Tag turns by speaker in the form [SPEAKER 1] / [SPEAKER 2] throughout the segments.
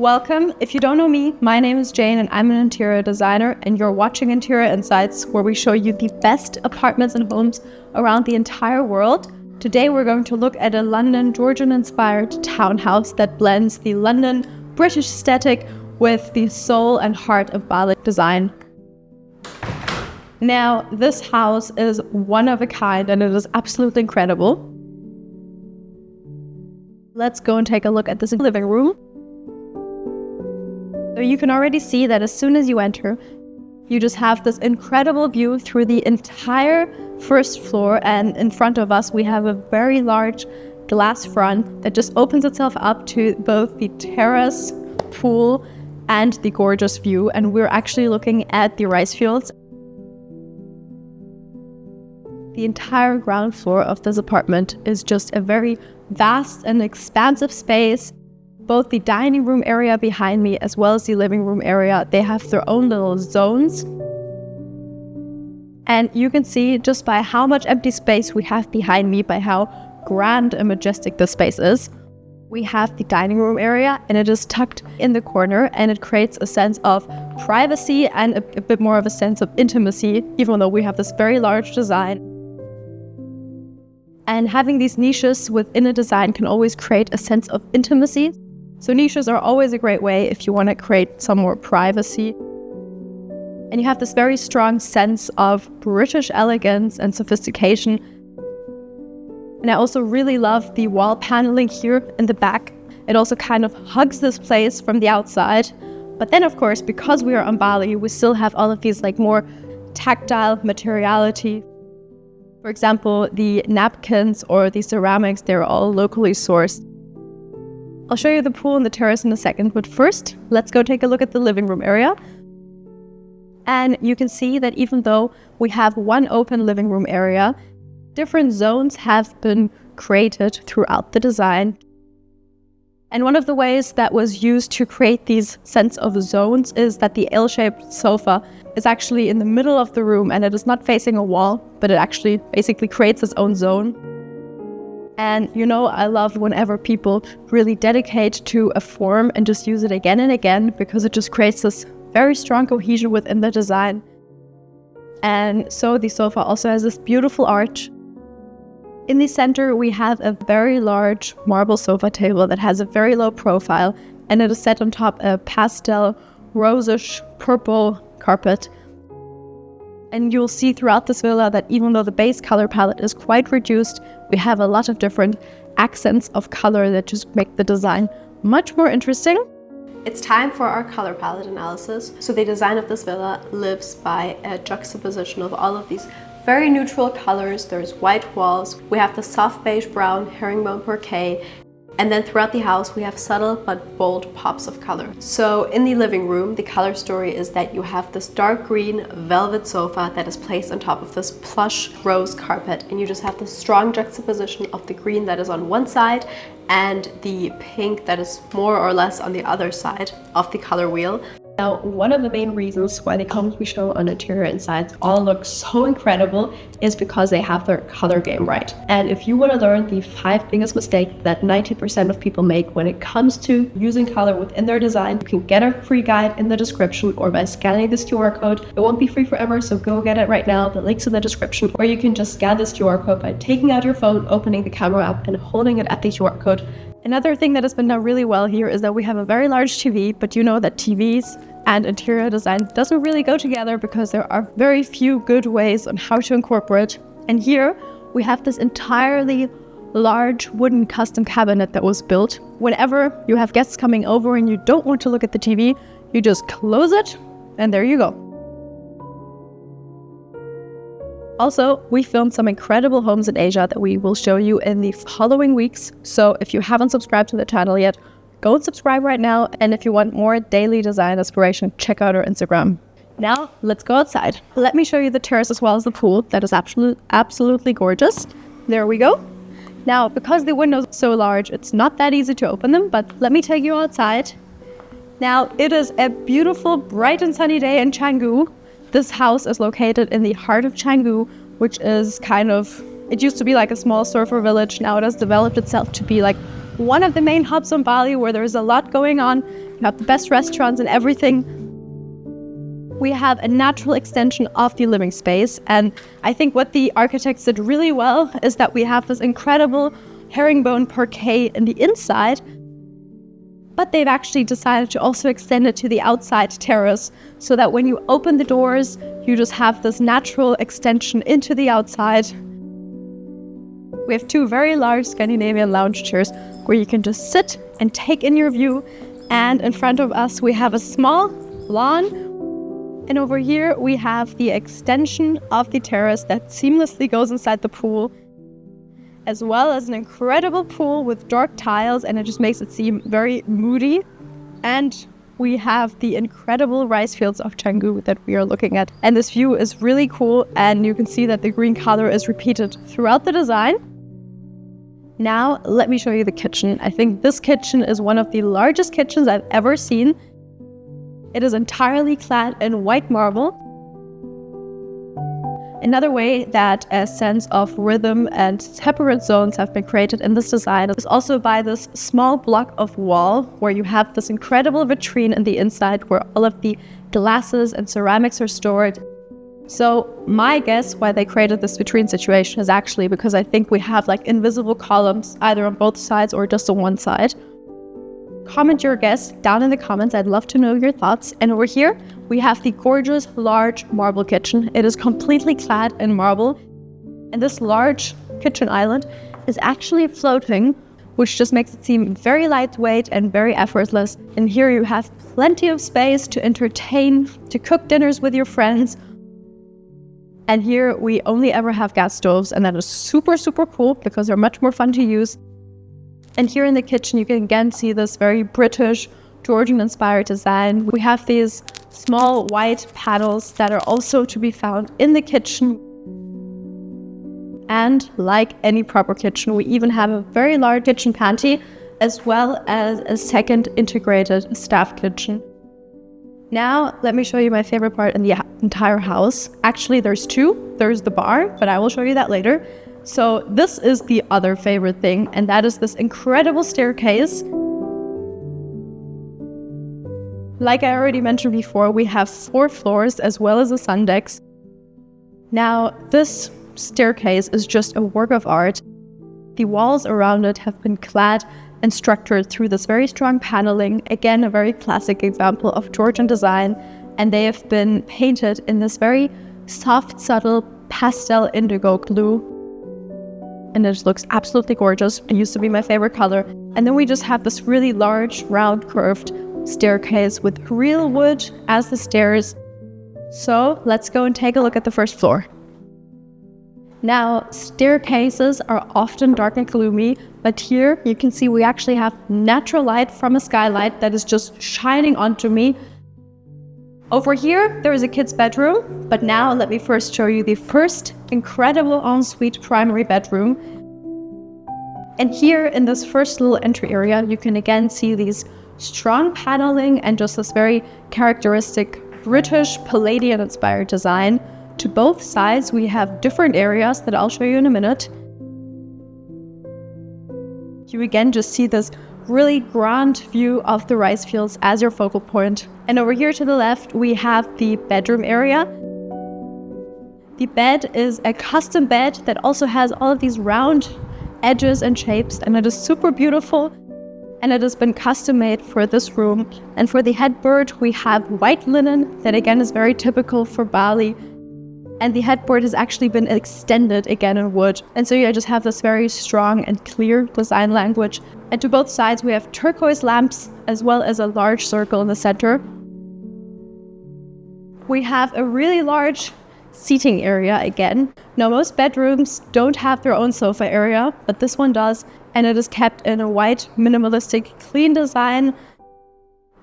[SPEAKER 1] Welcome. If you don't know me, my name is Jane and I'm an interior designer, and you're watching InteriorInsights, where we show you the best apartments and homes around the entire world. Today we're going to look at a London Georgian-inspired townhouse that blends the London British aesthetic with the soul and heart of Bali design. Now, this house is one of a kind and it is absolutely incredible. Let's go and take a look at this living room. So you can already see that as soon as you enter, you just have this incredible view through the entire first floor, and in front of us we have a very large glass front that just opens itself up to both the terrace, pool, and the gorgeous view, and we're actually looking at the rice fields. The entire ground floor of this apartment is just a very vast and expansive space. Both the dining room area behind me as well as the living room area, they have their own little zones. And you can see just by how much empty space we have behind me, by how grand and majestic this space is. We have the dining room area and it is tucked in the corner, and it creates a sense of privacy and a bit more of a sense of intimacy, even though we have this very large design. And having these niches within a design can always create a sense of intimacy. So niches are always a great way if you want to create some more privacy. And you have this very strong sense of British elegance and sophistication. And I also really love the wall paneling here in the back. It also kind of hugs this place from the outside. But then, of course, because we are on Bali, we still have all of these more tactile materiality. For example, the napkins or the ceramics, they're all locally sourced. I'll show you the pool and the terrace in a second, but first, let's go take a look at the living room area. And you can see that even though we have one open living room area, different zones have been created throughout the design. And one of the ways that was used to create these sense of zones is that the L-shaped sofa is actually in the middle of the room, and it is not facing a wall, but it actually basically creates its own zone. And I love whenever people really dedicate to a form and just use it again and again, because it just creates this very strong cohesion within the design. And so the sofa also has this beautiful arch. In the center, we have a very large marble sofa table that has a very low profile, and it is set on top a pastel, rosish, purple carpet. And you'll see throughout this villa that even though the base color palette is quite reduced, we have a lot of different accents of color that just make the design much more interesting. It's time for our color palette analysis. So the design of this villa lives by a juxtaposition of all of these very neutral colors. There's white walls, we have the soft beige brown herringbone parquet, and then throughout the house we have subtle but bold pops of color. So in the living room, the color story is that you have this dark green velvet sofa that is placed on top of this plush rose carpet, and you just have this strong juxtaposition of the green that is on one side and the pink that is more or less on the other side of the color wheel. Now, one of the main reasons why the homes we show on InteriorInsights all look so incredible is because they have their color game right. And if you want to learn the 5 biggest mistakes that 90% of people make when it comes to using color within their design, you can get a free guide in the description or by scanning this QR code. It won't be free forever, so go get it right now. The link's in the description, or you can just scan this QR code by taking out your phone, opening the camera app, and holding it at the QR code. Another thing that has been done really well here is that we have a very large TV, but you know that TVs and interior design doesn't really go together because there are very few good ways on how to incorporate. And here we have this entirely large wooden custom cabinet that was built. Whenever you have guests coming over and you don't want to look at the TV, you just close it and there you go. Also, we filmed some incredible homes in Asia that we will show you in the following weeks. So if you haven't subscribed to the channel yet, go and subscribe right now. And if you want more daily design inspiration, check out our Instagram. Now, let's go outside. Let me show you the terrace as well as the pool. That is absolutely gorgeous. There we go. Now, because the windows are so large, it's not that easy to open them, but let me take you outside. Now, it is a beautiful, bright and sunny day in Canggu. This house is located in the heart of Canggu, which is it used to be like a small surfer village. Now it has developed itself to be like one of the main hubs on Bali where there's a lot going on. You have the best restaurants and everything. We have a natural extension of the living space. And I think what the architects did really well is that we have this incredible herringbone parquet in the inside, but they've actually decided to also extend it to the outside terrace so that when you open the doors, you just have this natural extension into the outside. We have 2 very large Scandinavian lounge chairs where you can just sit and take in your view. And in front of us, we have a small lawn. And over here, we have the extension of the terrace that seamlessly goes inside the pool, as well as an incredible pool with dark tiles, and it just makes it seem very moody. And we have the incredible rice fields of Canggu that we are looking at. And this view is really cool, and you can see that the green color is repeated throughout the design. Now, let me show you the kitchen. I think this kitchen is one of the largest kitchens I've ever seen. It is entirely clad in white marble. Another way that a sense of rhythm and separate zones have been created in this design is also by this small block of wall where you have this incredible vitrine in the inside where all of the glasses and ceramics are stored. So my guess why they created this vitrine situation is actually because I think we have like invisible columns either on both sides or just on one side. Comment your guess down in the comments. I'd love to know your thoughts. And over here, we have the gorgeous, large marble kitchen. It is completely clad in marble. And this large kitchen island is actually floating, which just makes it seem very lightweight and very effortless. And here you have plenty of space to entertain, to cook dinners with your friends. And here we only ever have gas stoves, and that is super, super cool because they're much more fun to use. And here in the kitchen, you can again see this very British, Georgian-inspired design. We have these small white panels that are also to be found in the kitchen. And like any proper kitchen, we even have a very large kitchen pantry, as well as a second integrated staff kitchen. Now, let me show you my favorite part in the entire house. Actually, there's 2. There's the bar, but I will show you that later. So this is the other favorite thing, and that is this incredible staircase. Like I already mentioned before, we have 4 floors as well as a sun decks. Now, this staircase is just a work of art. The walls around it have been clad and structured through this very strong paneling. Again, a very classic example of Georgian design, and they have been painted in this very soft, subtle pastel indigo blue. And it just looks absolutely gorgeous. It used to be my favorite color. And then we just have this really large, round, curved staircase with real wood as the stairs. So let's go and take a look at the first floor. Now, staircases are often dark and gloomy, but here you can see we actually have natural light from a skylight that is just shining onto me. Over here, there is a kid's bedroom, but now let me first show you the first incredible ensuite primary bedroom. And here in this first little entry area, you can again see these strong paneling and just this very characteristic British Palladian-inspired design. To both sides, we have different areas that I'll show you in a minute. You again just see this really grand view of the rice fields as your focal point. And over here to the left, we have the bedroom area. The bed is a custom bed that also has all of these round edges and shapes, and it is super beautiful. And it has been custom made for this room. And for the headboard, we have white linen that again is very typical for Bali. And the headboard has actually been extended again in wood. And so you just have this very strong and clear design language. And to both sides, we have turquoise lamps as well as a large circle in the center. We have a really large seating area again. Now, most bedrooms don't have their own sofa area, but this one does. And it is kept in a white, minimalistic, clean design.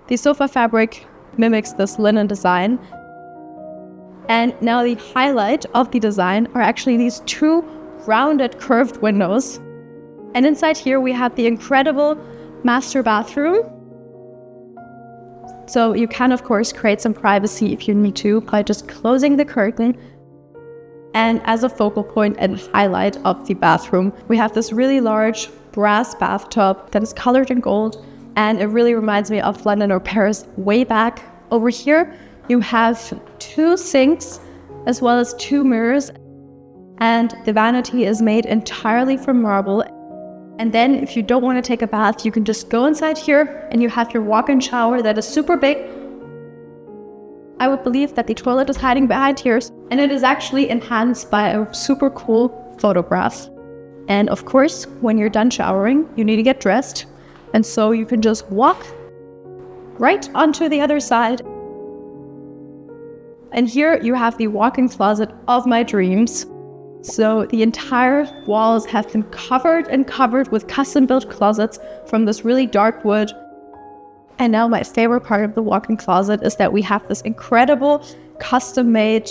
[SPEAKER 1] The sofa fabric mimics this linen design. And now the highlight of the design are actually these 2 rounded curved windows. And inside here we have the incredible master bathroom. So you can of course create some privacy if you need to by just closing the curtain. And as a focal point and highlight of the bathroom, we have this really large brass bathtub that is colored in gold, and it really reminds me of London or Paris way back. Over here, you have 2 sinks as well as 2 mirrors, and the vanity is made entirely from marble. And then if you don't want to take a bath, you can just go inside here and you have your walk-in shower that is super big. I would believe that the toilet is hiding behind here, and it is actually enhanced by a super cool photograph. And of course, when you're done showering, you need to get dressed. And so you can just walk right onto the other side. And here you have the walk-in closet of my dreams. So the entire walls have been covered with custom-built closets from this really dark wood. And now my favorite part of the walk-in closet is that we have this incredible custom-made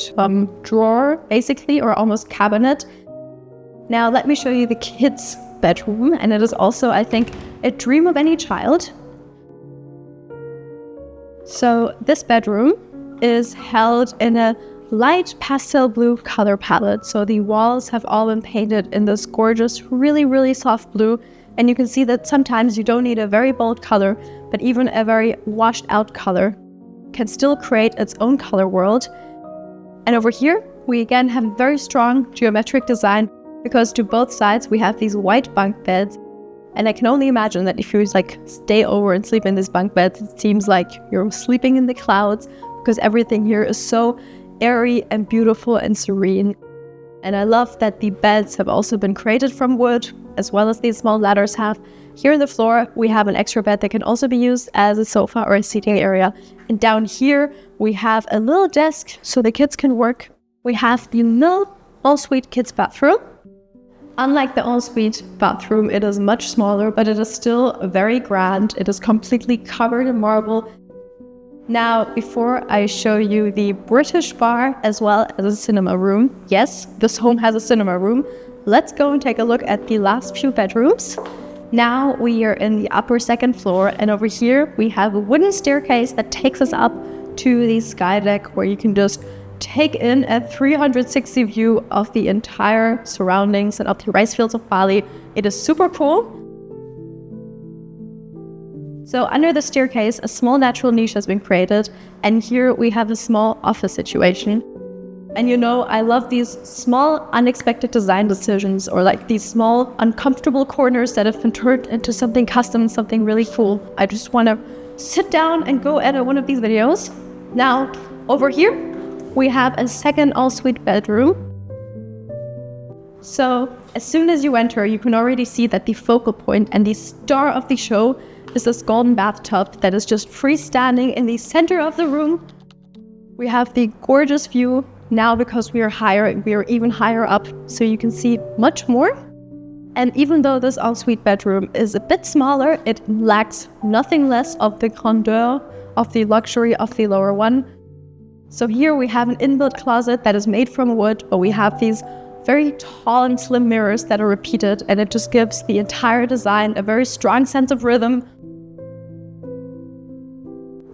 [SPEAKER 1] drawer, basically, or almost cabinet. Now let me show you the kids' bedroom, and it is also, I think, a dream of any child. So this bedroom is held in a light pastel blue color palette. So the walls have all been painted in this gorgeous, really, really soft blue. And you can see that sometimes you don't need a very bold color, but even a very washed out color can still create its own color world. And over here, we again have a very strong geometric design, because to both sides we have these white bunk beds. And I can only imagine that if you stay over and sleep in these bunk beds, it seems like you're sleeping in the clouds, because everything here is so airy and beautiful and serene. And I love that the beds have also been created from wood, as well as these small ladders have. Here on the floor, we have an extra bed that can also be used as a sofa or a seating area. And down here, we have a little desk so the kids can work. We have the little ensuite kids bathroom. Unlike the ensuite bathroom, it is much smaller, but it is still very grand. It is completely covered in marble. Now, before I show you the British bar as well as a cinema room, yes, this home has a cinema room, let's go and take a look at the last few bedrooms. Now we are in the upper second floor, and over here we have a wooden staircase that takes us up to the sky deck, where you can just take in a 360 view of the entire surroundings and of the rice fields of Bali. It is super cool. So under the staircase, a small natural niche has been created, and here we have a small office situation. And you know, I love these small, unexpected design decisions, or these small, uncomfortable corners that have been turned into something custom, something really cool. I just want to sit down and go edit one of these videos. Now, over here, we have a second ensuite bedroom. So as soon as you enter, you can already see that the focal point and the star of the show is this golden bathtub that is just freestanding in the center of the room. We have the gorgeous view now because we are even higher up, so you can see much more. And even though this ensuite bedroom is a bit smaller, it lacks nothing less of the grandeur, of the luxury of the lower one. So here we have an inbuilt closet that is made from wood, but we have these very tall and slim mirrors that are repeated, and it just gives the entire design a very strong sense of rhythm,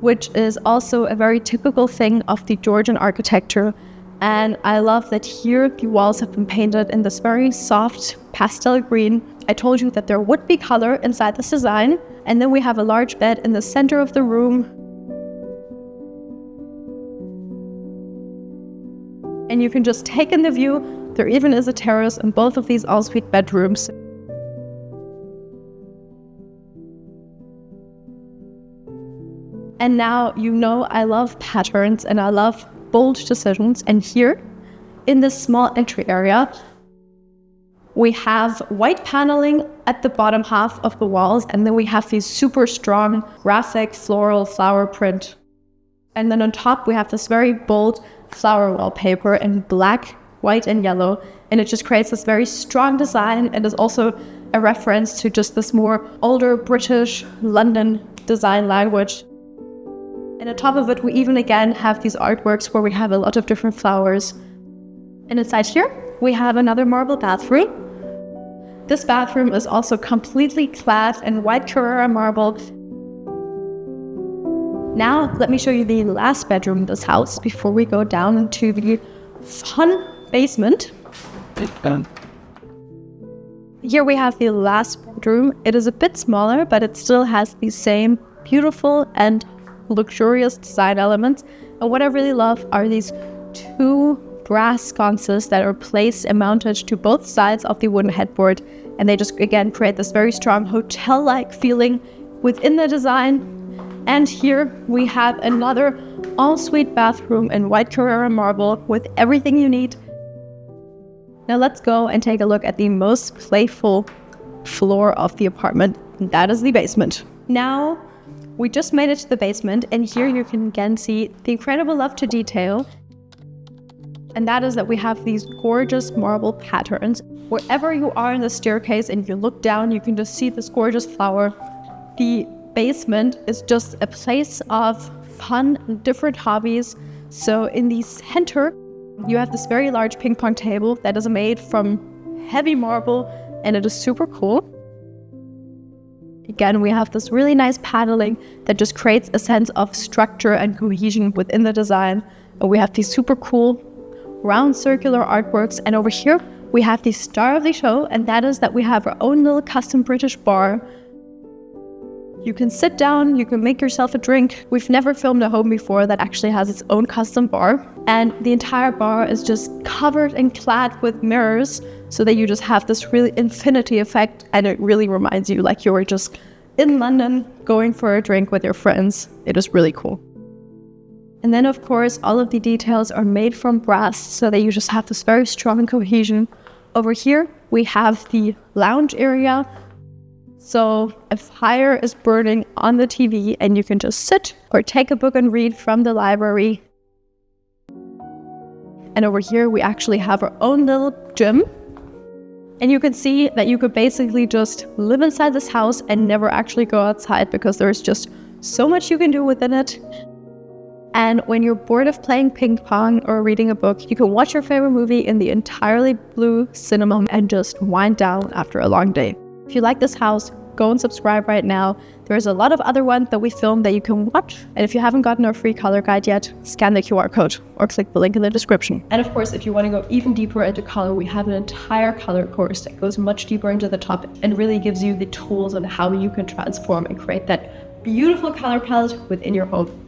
[SPEAKER 1] which is also a very typical thing of the Georgian architecture. And I love that here the walls have been painted in this very soft pastel green. I told you that there would be color inside this design. And then we have a large bed in the center of the room. And you can just take in the view. There even is a terrace in both of these ensuite bedrooms. And now you know I love patterns and I love bold decisions. And here, in this small entry area, we have white paneling at the bottom half of the walls, and then we have these super strong graphic floral flower print. And then on top, we have this very bold flower wallpaper in black, white, and yellow. And it just creates this very strong design, and is also a reference to just this more older British London design language. And on top of it, we even again have these artworks where we have a lot of different flowers. And inside here, we have another marble bathroom. This bathroom is also completely clad in white Carrara marble. Now, let me show you the last bedroom in this house before we go down into the fun basement. Here we have the last bedroom. It is a bit smaller, but it still has the same beautiful and luxurious design elements. And what I really love are these two brass sconces that are placed and mounted to both sides of the wooden headboard. And they just, again, create this very strong hotel-like feeling within the design. And here we have another ensuite bathroom in white Carrara marble with everything you need. Now let's go and take a look at the most playful floor of the apartment. That is the basement. Now, we just made it to the basement, and here you can again see the incredible love to detail. And that is that we have these gorgeous marble patterns. Wherever you are in the staircase and you look down, you can just see this gorgeous flower. The basement is just a place of fun and different hobbies. So in the center, you have this very large ping pong table that is made from heavy marble, and it is super cool. Again, we have this really nice paneling that just creates a sense of structure and cohesion within the design. And we have these super cool round circular artworks. And over here, we have the star of the show, and that is that we have our own little custom British bar. You can sit down, you can make yourself a drink. We've never filmed a home before that actually has its own custom bar. And the entire bar is just covered and clad with mirrors so that you just have this really infinity effect. And it really reminds you like you're just in London going for a drink with your friends. It is really cool. And then, of course, all of the details are made from brass so that you just have this very strong cohesion. Over here, we have the lounge area. So a fire is burning on the TV and you can just sit or take a book and read from the library. And over here, we actually have our own little gym. And you can see that you could basically just live inside this house and never actually go outside because there's just so much you can do within it. And when you're bored of playing ping pong or reading a book, you can watch your favorite movie in the entirely blue cinema and just wind down after a long day. If you like this house, go and subscribe right now. There's a lot of other ones that we filmed that you can watch. And if you haven't gotten our free color guide yet, scan the QR code or click the link in the description. And of course, if you want to go even deeper into color, we have an entire color course that goes much deeper into the topic and really gives you the tools on how you can transform and create that beautiful color palette within your home.